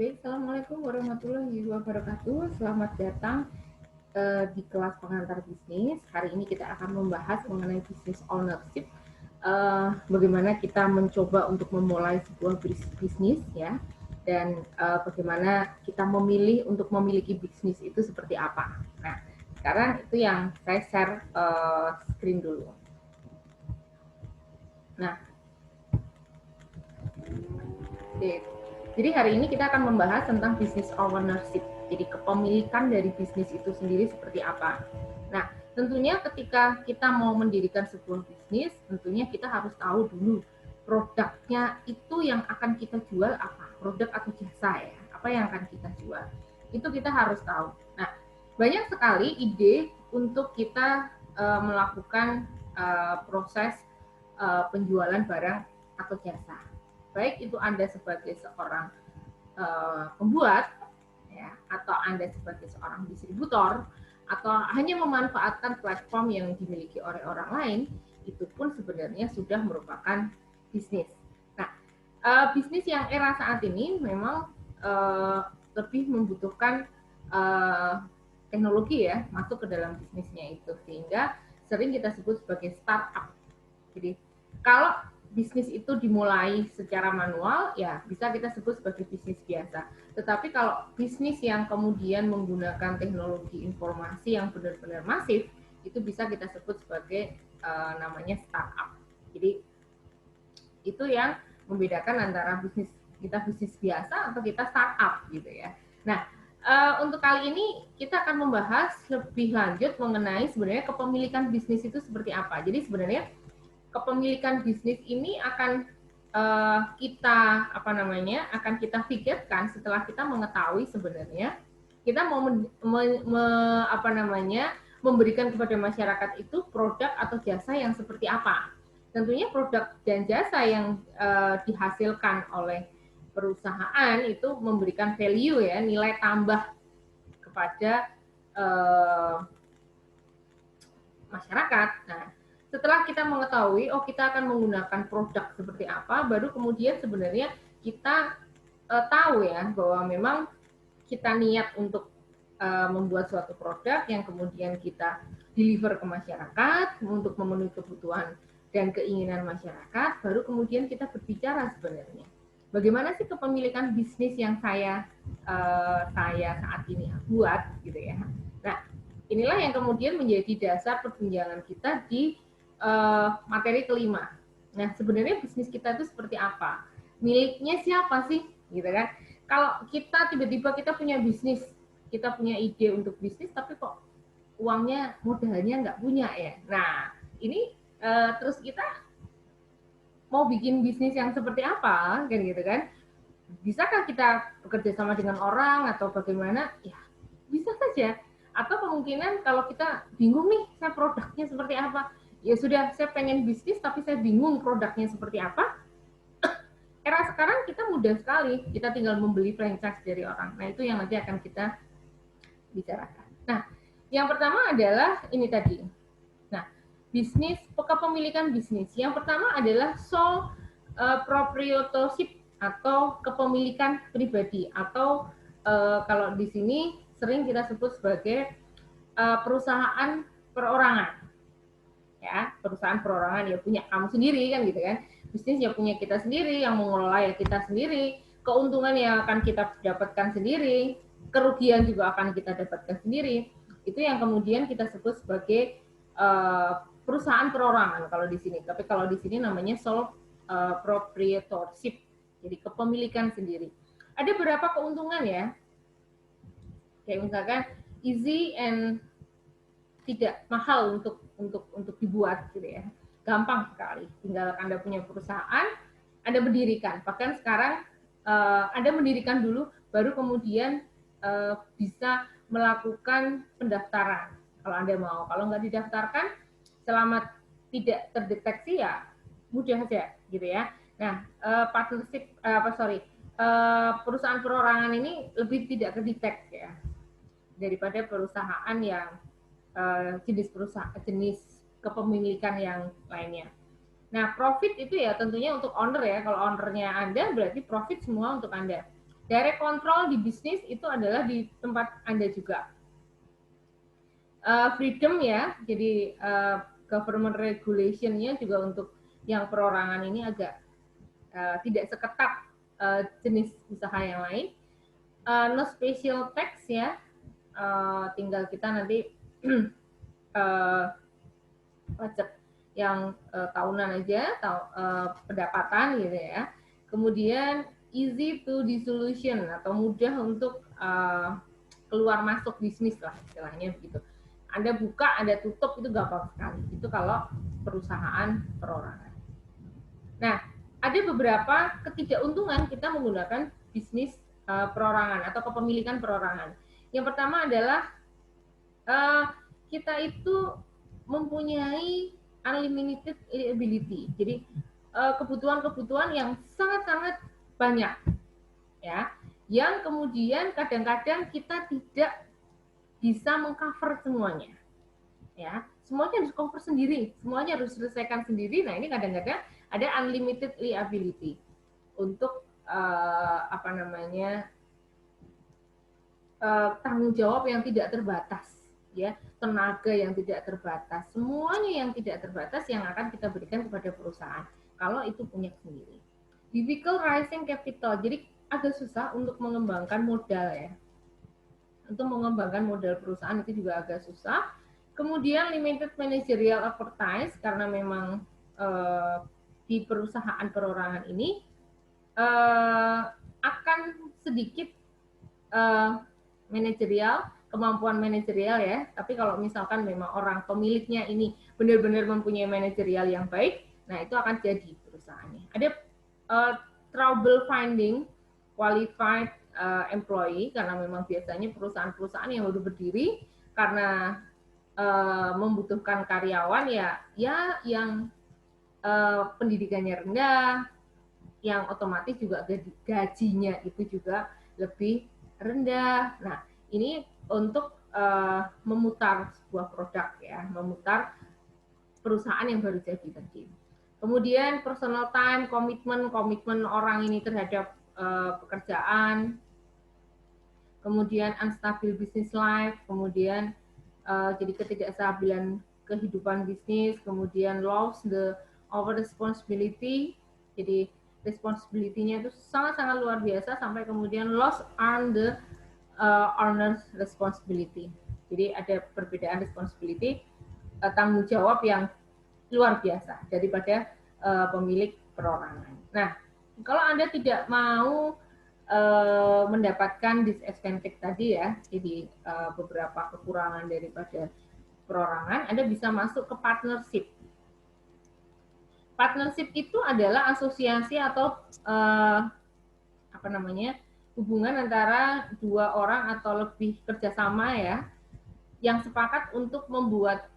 Baik, Assalamualaikum warahmatullahi wabarakatuh. Selamat datang di kelas pengantar bisnis. Hari ini kita akan membahas mengenai business ownership. Bagaimana kita mencoba untuk memulai sebuah bisnis ya, dan bagaimana kita memilih untuk memiliki bisnis itu seperti apa. Nah, sekarang itu yang saya share screen dulu. Nah, oke. Jadi hari ini kita akan membahas tentang business ownership. Jadi kepemilikan dari bisnis itu sendiri seperti apa. Nah, tentunya ketika kita mau mendirikan sebuah bisnis, tentunya kita harus tahu dulu produknya itu yang akan kita jual apa, produk atau jasa ya, apa yang akan kita jual. Itu kita harus tahu. Nah, banyak sekali ide untuk kita melakukan proses penjualan barang atau jasa. Baik itu Anda sebagai seorang pembuat, ya, atau Anda sebagai seorang distributor, atau hanya memanfaatkan platform yang dimiliki oleh orang lain, itu pun sebenarnya sudah merupakan bisnis. Nah, bisnis yang era saat ini memang lebih membutuhkan teknologi ya masuk ke dalam bisnisnya itu, sehingga sering kita sebut sebagai startup. Jadi kalau bisnis itu dimulai secara manual, ya bisa kita sebut sebagai bisnis biasa. Tetapi kalau bisnis yang kemudian menggunakan teknologi informasi yang benar-benar masif, itu bisa kita sebut sebagai namanya startup. Jadi itu yang membedakan antara bisnis kita bisnis biasa atau kita startup gitu ya. Nah, untuk kali ini kita akan membahas lebih lanjut mengenai sebenarnya kepemilikan bisnis itu seperti apa. Jadi sebenarnya kepemilikan bisnis ini akan akan kita pikirkan setelah kita mengetahui sebenarnya kita mau memberikan kepada masyarakat itu produk atau jasa yang seperti apa. Tentunya produk dan jasa yang dihasilkan oleh perusahaan itu memberikan value ya, nilai tambah kepada masyarakat. Nah, setelah kita mengetahui, kita akan menggunakan produk seperti apa, baru kemudian sebenarnya kita tahu ya bahwa memang kita niat untuk membuat suatu produk yang kemudian kita deliver ke masyarakat untuk memenuhi kebutuhan dan keinginan masyarakat, baru kemudian kita berbicara sebenarnya bagaimana sih kepemilikan bisnis yang saya saat ini buat gitu ya. Nah, inilah yang kemudian menjadi dasar perbincangan kita di materi kelima. Nah, sebenarnya bisnis kita itu seperti apa? Miliknya siapa sih? Gitu kan? Kalau kita tiba-tiba kita punya bisnis, kita punya ide untuk bisnis, tapi kok uangnya, modalnya nggak punya ya. Nah, ini terus kita mau bikin bisnis yang seperti apa? Kan gitu kan? Bisakah kita bekerja sama dengan orang atau bagaimana? Ya, bisa saja. Atau kemungkinan kalau kita bingung nih, saya produknya seperti apa? Ya sudah, saya pengen bisnis tapi saya bingung produknya seperti apa. Era sekarang kita mudah sekali, kita tinggal membeli franchise dari orang. Nah, itu yang nanti akan kita bicarakan. Nah, yang pertama adalah ini tadi. Nah, bisnis, kepemilikan bisnis. Yang pertama adalah sole proprietorship atau kepemilikan pribadi, atau kalau di sini sering kita sebut sebagai perusahaan perorangan. Ya, perusahaan perorangan ya punya kamu sendiri kan gitu kan. Bisnis ya punya kita sendiri, yang mengelola ya kita sendiri, keuntungan yang akan kita dapatkan sendiri, kerugian juga akan kita dapatkan sendiri. Itu yang kemudian kita sebut sebagai perusahaan perorangan kalau di sini. Tapi kalau di sini namanya sole proprietorship. Jadi kepemilikan sendiri. Ada beberapa keuntungan ya. Kayak misalkan easy and tidak mahal untuk dibuat gitu ya. Gampang sekali. Tinggal Anda punya perusahaan, Anda mendirikan. Bahkan sekarang Anda mendirikan dulu, baru kemudian bisa melakukan pendaftaran kalau Anda mau. Kalau nggak didaftarkan, selama tidak terdeteksi ya mudah saja gitu ya. Nah, partnership perusahaan perorangan ini lebih tidak terdetek ya daripada perusahaan yang jenis kepemilikan yang lainnya. Nah, profit itu ya tentunya untuk owner ya. Kalau ownernya Anda berarti profit semua untuk Anda. Direct control di bisnis itu adalah di tempat Anda juga. Freedom ya, jadi government regulation-nya juga untuk yang perorangan ini agak tidak seketat jenis usaha yang lain. No special tax ya, tinggal kita nanti pajak yang tahunan aja, pendapatan gitu ya. Kemudian easy to dissolution atau mudah untuk keluar masuk bisnis lah istilahnya begitu. Anda buka, Anda tutup itu gampang sekali. Itu kalau perusahaan perorangan. Nah, ada beberapa ketidakuntungan kita menggunakan bisnis perorangan atau kepemilikan perorangan. Yang pertama adalah kita itu mempunyai unlimited liability. Jadi kebutuhan-kebutuhan yang sangat-sangat banyak, ya, yang kemudian kadang-kadang kita tidak bisa mengcover semuanya, ya. Semuanya harus cover sendiri, semuanya harus selesaikan sendiri. Nah, ini kadang-kadang ada unlimited liability untuk tanggung jawab yang tidak terbatas, ya, tenaga yang tidak terbatas, semuanya yang tidak terbatas yang akan kita berikan kepada perusahaan kalau itu punya sendiri. Difficult raising capital, jadi agak susah untuk mengembangkan modal ya. Untuk mengembangkan modal perusahaan itu juga agak susah. Kemudian limited managerial expertise karena memang di perusahaan perorangan ini akan sedikit manajerial, kemampuan manajerial ya. Tapi kalau misalkan memang orang pemiliknya ini benar-benar mempunyai manajerial yang baik, nah itu akan jadi perusahaannya. Ada trouble finding qualified employee karena memang biasanya perusahaan-perusahaan yang baru berdiri karena membutuhkan karyawan ya yang pendidikannya rendah, yang otomatis juga gajinya itu juga lebih rendah. Nah, ini untuk memutar sebuah produk ya, memutar perusahaan yang baru jadi tadi. Kemudian personal time, komitmen orang ini terhadap pekerjaan, kemudian unstable business life, kemudian jadi ketidakstabilan kehidupan bisnis, kemudian loss the over responsibility, jadi responsibility-nya itu sangat-sangat luar biasa sampai kemudian loss on the owner's responsibility. Jadi ada perbedaan responsibility, tanggung jawab yang luar biasa daripada pemilik perorangan. Nah, kalau Anda tidak mau mendapatkan disadvantage tadi ya, jadi beberapa kekurangan daripada perorangan, Anda bisa masuk ke partnership. Partnership itu adalah asosiasi atau hubungan antara dua orang atau lebih kerjasama ya, yang sepakat untuk membuat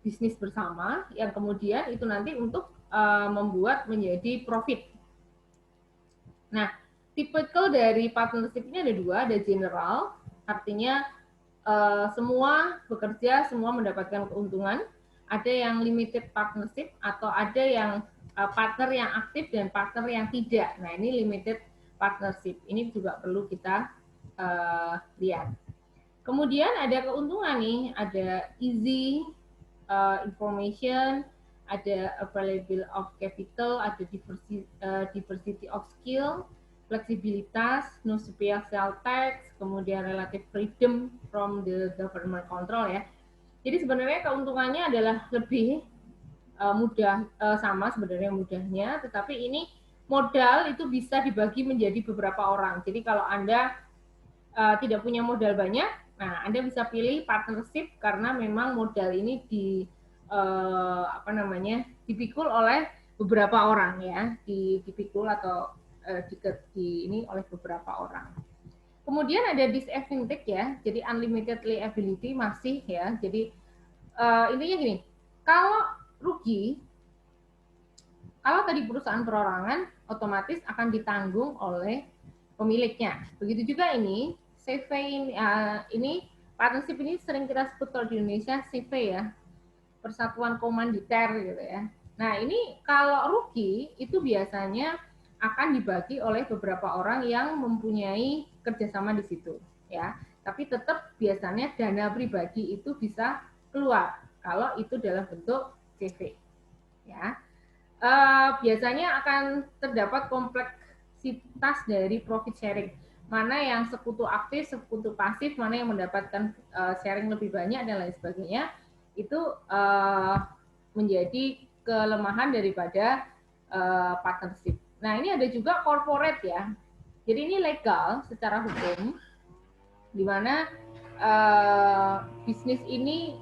bisnis bersama, yang kemudian itu nanti untuk membuat menjadi profit. Nah, tipikal dari partnership ini ada dua, ada general, artinya semua bekerja, semua mendapatkan keuntungan. Ada yang limited partnership atau ada yang partner yang aktif dan partner yang tidak. Nah, ini limited partnership. Ini juga perlu kita lihat. Kemudian ada keuntungan nih, ada easy information, ada available of capital, ada diversity of skill, fleksibilitas, no special tax, kemudian relative freedom from the government control ya. Jadi sebenarnya keuntungannya adalah lebih mudah, sama sebenarnya mudahnya, tetapi ini modal itu bisa dibagi menjadi beberapa orang. Jadi kalau Anda tidak punya modal banyak, nah Anda bisa pilih partnership karena memang modal ini dipikul oleh beberapa orang ya, dipikul atau ini oleh beberapa orang. Kemudian ada disadvantage ya, jadi unlimited liability masih ya. Jadi intinya gini, kalau rugi, kalau tadi perusahaan perorangan otomatis akan ditanggung oleh pemiliknya. Begitu juga ini, CV ini partnership ini sering kita sebut kalau di Indonesia CV ya, persatuan komanditer gitu ya. Nah ini kalau rugi itu biasanya akan dibagi oleh beberapa orang yang mempunyai kerjasama di situ, ya. Tapi tetap biasanya dana pribadi itu bisa keluar kalau itu dalam bentuk CV, ya. Biasanya akan terdapat kompleksitas dari profit sharing. Mana yang sekutu aktif, sekutu pasif, mana yang mendapatkan sharing lebih banyak dan lain sebagainya. Itu menjadi kelemahan daripada partnership. Nah, ini ada juga corporate ya. Jadi ini legal secara hukum, di mana bisnis ini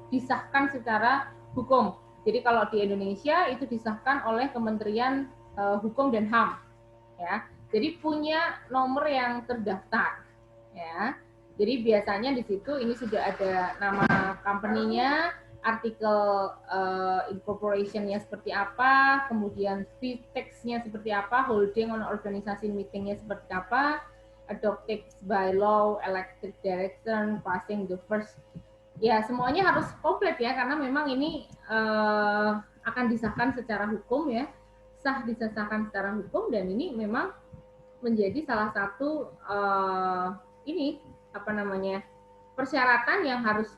disahkan secara hukum. Jadi kalau di Indonesia itu disahkan oleh Kementerian Hukum dan HAM, ya. Jadi punya nomor yang terdaftar, ya. Jadi biasanya di situ ini sudah ada nama company-nya, artikel incorporation-nya seperti apa, kemudian fee tax-nya seperti apa, holding on organization meeting-nya seperti apa, adopted by law, elected director, passing the first. Ya, semuanya harus komplit ya, karena memang ini akan disahkan secara hukum ya, disahkan secara hukum, dan ini memang menjadi salah satu ini apa namanya persyaratan yang harus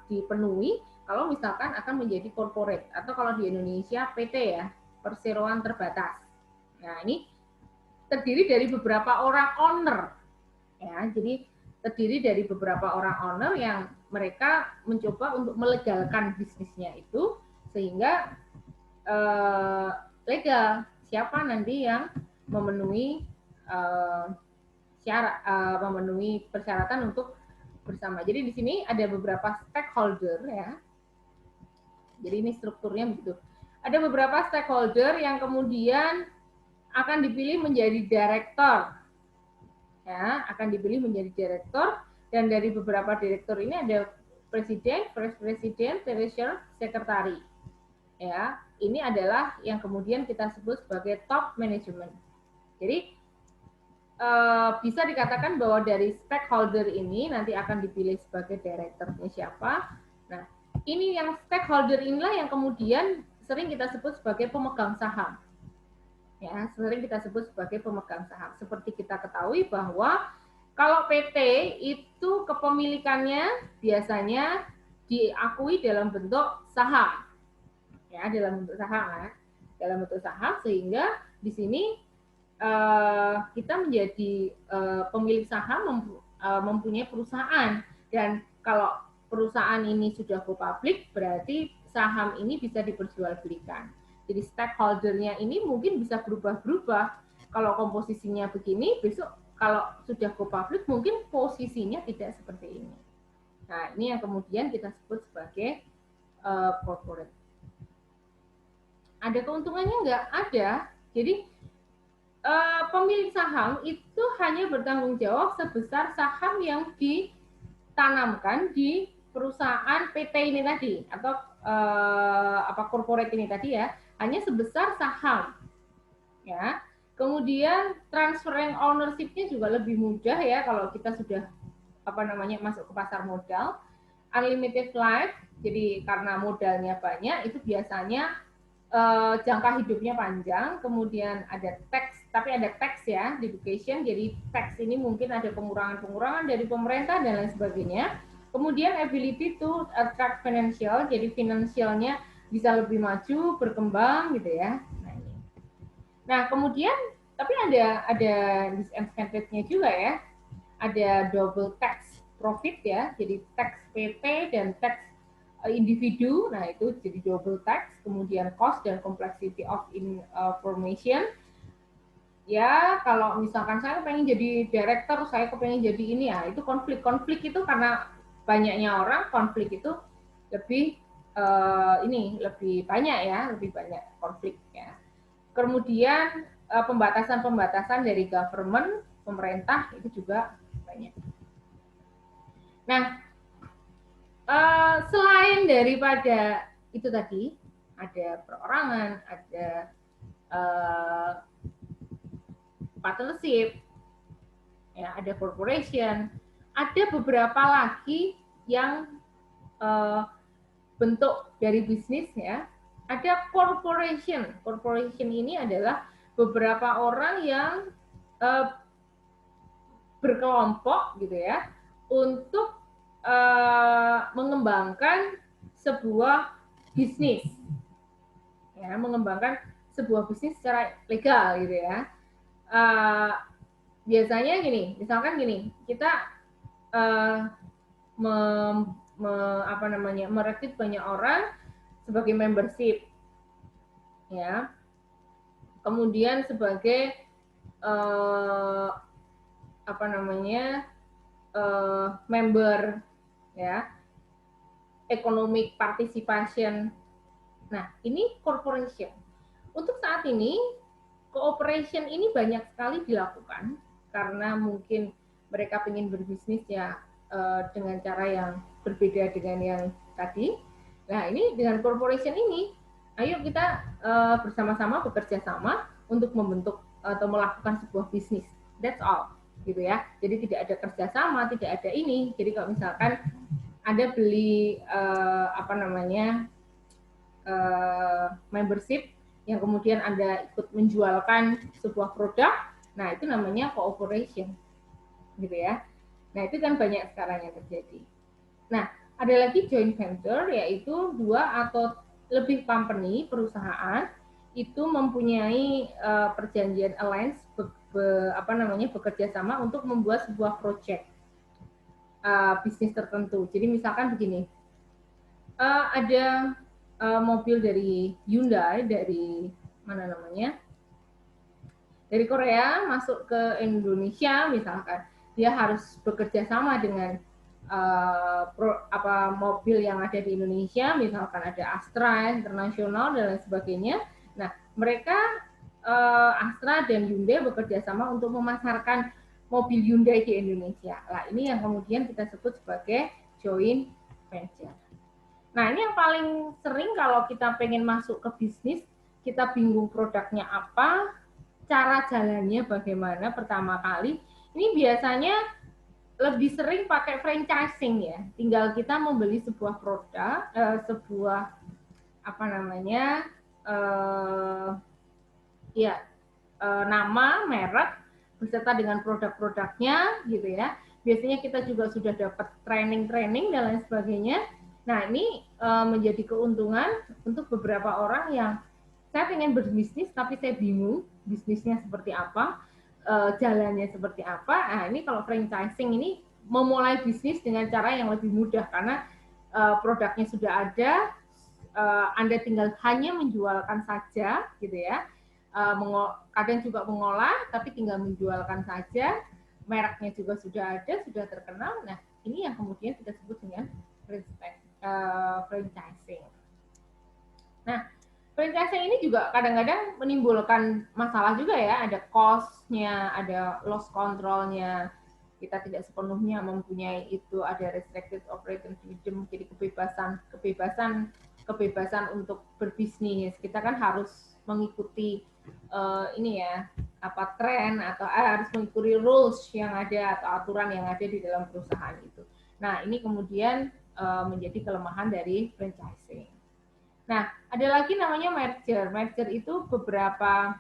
dipenuhi kalau misalkan akan menjadi corporate, atau kalau di Indonesia PT ya, perseroan terbatas. Nah, ini terdiri dari beberapa orang owner ya, jadi terdiri dari beberapa orang owner yang mereka mencoba untuk melegalkan bisnisnya itu sehingga legal siapa nanti yang memenuhi syarat, memenuhi persyaratan untuk bersama. Jadi di sini ada beberapa stakeholder ya. Jadi ini strukturnya begitu. Ada beberapa stakeholder yang kemudian akan dipilih menjadi direktur. Ya, akan dipilih menjadi direktur, dan dari beberapa direktur ini ada presiden, vice president, treasurer, sekretari. Ya, ini adalah yang kemudian kita sebut sebagai top management. Jadi bisa dikatakan bahwa dari stakeholder ini nanti akan dipilih sebagai direkturnya siapa. Nah, ini yang stakeholder inilah yang kemudian sering kita sebut sebagai pemegang saham. Ya, sering kita sebut sebagai pemegang saham. Seperti kita ketahui bahwa kalau PT itu kepemilikannya biasanya diakui dalam bentuk saham. Ya, dalam bentuk saham ya. Dalam bentuk saham, sehingga di sini kita menjadi pemilik saham, mempunyai perusahaan, dan kalau perusahaan ini sudah go public berarti saham ini bisa diperjualbelikan. Jadi stakeholder-nya ini mungkin bisa berubah-berubah. Kalau komposisinya begini, besok kalau sudah go public mungkin posisinya tidak seperti ini. Nah, ini yang kemudian kita sebut sebagai corporate. Ada keuntungannya nggak? Ada. Jadi pemilik saham itu hanya bertanggung jawab sebesar saham yang ditanamkan di perusahaan PT ini tadi, atau corporate ini tadi ya, hanya sebesar saham. Ya. Kemudian transferring ownership-nya juga lebih mudah ya kalau kita sudah masuk ke pasar modal. Unlimited life, jadi karena modalnya banyak, itu biasanya jangka hidupnya panjang. Kemudian ada tax, tapi ada tax ya, education, jadi tax ini mungkin ada pengurangan-pengurangan dari pemerintah dan lain sebagainya. Kemudian ability to attract financial, jadi finansialnya bisa lebih maju, berkembang gitu ya. Nah kemudian tapi ada disadvantage-nya juga ya, ada double tax profit ya, jadi tax PT dan tax individu, nah itu jadi double tax. Kemudian cost dan complexity of information. Ya, kalau misalkan saya pengen jadi director, saya kepengen jadi ini ya, itu konflik itu karena banyaknya orang, konflik itu lebih lebih banyak ya, lebih banyak konflik ya. Kemudian pembatasan dari government, pemerintah itu juga banyak. Nah, selain daripada itu tadi, ada perorangan, ada partnership, ya, ada corporation, ada beberapa lagi yang bentuk dari bisnis ya. ada corporation. Corporation ini adalah beberapa orang yang berkelompok gitu ya untuk mengembangkan sebuah bisnis, ya, mengembangkan sebuah bisnis secara legal gitu ya. Biasanya gini, misalkan gini, kita merekrut banyak orang sebagai membership, ya, kemudian sebagai member, ya, economic participation. Nah, ini corporation. Untuk saat ini, cooperation ini banyak sekali dilakukan karena mungkin mereka ingin berbisnis ya dengan cara yang berbeda dengan yang tadi. Nah, ini dengan corporation ini, ayo kita bersama-sama bekerja sama untuk membentuk atau melakukan sebuah bisnis. That's all, gitu ya. Jadi tidak ada kerjasama, tidak ada ini. Jadi kalau misalkan Anda beli membership yang kemudian Anda ikut menjualkan sebuah produk, nah itu namanya cooperation, gitu ya. Nah itu kan banyak sekarang yang terjadi. Nah ada lagi joint venture, yaitu dua atau lebih company, perusahaan itu mempunyai perjanjian alliance, bekerja sama untuk membuat sebuah project bisnis tertentu. Jadi misalkan begini, ada mobil dari Hyundai dari dari Korea masuk ke Indonesia, misalkan dia harus bekerja sama dengan mobil yang ada di Indonesia, misalkan ada Astra Internasional dan lain sebagainya. Nah, mereka Astra dan Hyundai bekerja sama untuk memasarkan mobil Hyundai di Indonesia. Nah, ini yang kemudian kita sebut sebagai joint venture. Nah, ini yang paling sering kalau kita pengen masuk ke bisnis, kita bingung produknya apa, cara jalannya bagaimana pertama kali. Ini biasanya lebih sering pakai franchising ya. Tinggal kita membeli sebuah produk, nama, merek, beserta dengan produk-produknya gitu ya. Biasanya kita juga sudah dapat training-training dan lain sebagainya. Nah, ini menjadi keuntungan untuk beberapa orang yang saya pengen berbisnis tapi saya bingung bisnisnya seperti apa, jalannya seperti apa. Nah, ini kalau franchising ini memulai bisnis dengan cara yang lebih mudah karena produknya sudah ada, Anda tinggal hanya menjualkan saja gitu ya. Kadang juga mengolah tapi tinggal menjualkan saja, mereknya juga sudah ada, sudah terkenal. Nah, ini yang kemudian kita sebut dengan franchising. Nah, franchising ini juga kadang-kadang menimbulkan masalah juga ya, ada cost-nya, ada loss control-nya. Kita tidak sepenuhnya mempunyai itu, ada restricted operating freedom, jadi kebebasan untuk berbisnis. Kita kan harus mengikuti tren atau harus mengikuti rules yang ada atau aturan yang ada di dalam perusahaan itu. Nah, ini kemudian menjadi kelemahan dari franchising. Nah, ada lagi namanya merger. Merger itu beberapa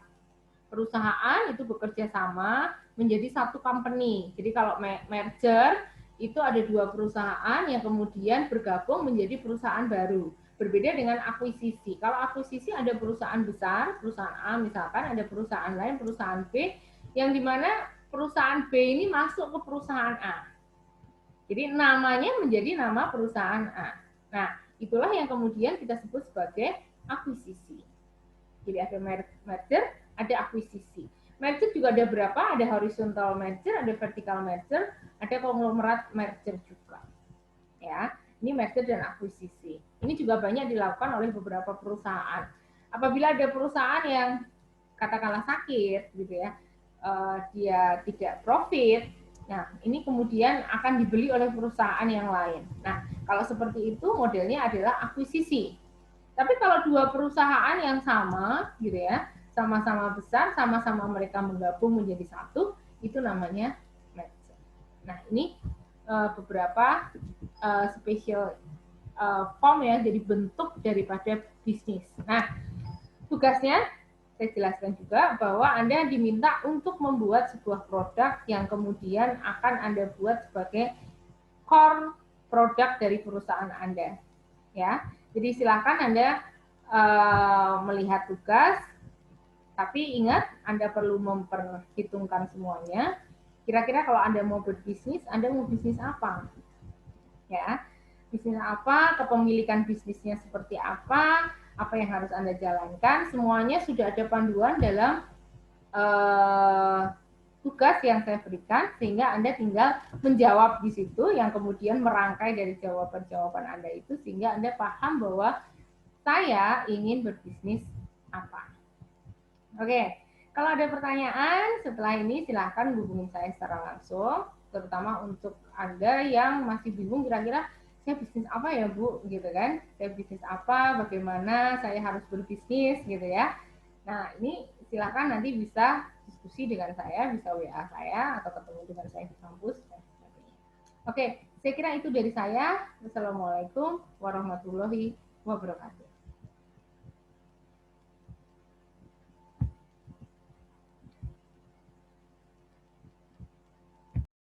perusahaan itu bekerja sama menjadi satu company. Jadi kalau merger itu ada dua perusahaan yang kemudian bergabung menjadi perusahaan baru. Berbeda dengan akuisisi. Kalau akuisisi ada perusahaan besar, perusahaan A misalkan, ada perusahaan lain, perusahaan B, yang dimana perusahaan B ini masuk ke perusahaan A. Jadi namanya menjadi nama perusahaan A. Nah, itulah yang kemudian kita sebut sebagai akuisisi. Jadi ada merger, ada akuisisi. Merger juga ada berapa? Ada horizontal merger, ada vertical merger, ada konglomerat merger juga. Ya, ini merger dan akuisisi. Ini juga banyak dilakukan oleh beberapa perusahaan. Apabila ada perusahaan yang katakanlah sakit, gitu ya, dia tidak profit. Nah, ini kemudian akan dibeli oleh perusahaan yang lain. Nah, kalau seperti itu modelnya adalah akuisisi. Tapi kalau dua perusahaan yang sama, gitu ya, sama-sama besar, sama-sama mereka menggabung menjadi satu, itu namanya merger. Nah, ini beberapa special form ya, jadi bentuk daripada bisnis. Nah, tugasnya saya jelaskan juga bahwa Anda diminta untuk membuat sebuah produk yang kemudian akan Anda buat sebagai core produk dari perusahaan Anda. Ya, jadi silakan Anda melihat tugas, tapi ingat Anda perlu memperhitungkan semuanya. Kira-kira kalau Anda mau berbisnis, Anda mau bisnis apa? Ya, bisnis apa, kepemilikan bisnisnya seperti apa yang harus Anda jalankan, semuanya sudah ada panduan dalam tugas yang saya berikan, sehingga Anda tinggal menjawab di situ, yang kemudian merangkai dari jawaban-jawaban Anda itu, sehingga Anda paham bahwa saya ingin berbisnis apa. Oke, kalau ada pertanyaan setelah ini silahkan hubungi saya secara langsung, terutama untuk Anda yang masih bingung kira-kira saya bisnis apa ya Bu, gitu kan? Saya bisnis apa, bagaimana saya harus berbisnis gitu ya. Nah, ini silakan nanti bisa diskusi dengan saya, bisa WA saya atau ketemu dengan saya di kampus. Oke, saya kira itu dari saya. Wassalamualaikum warahmatullahi wabarakatuh.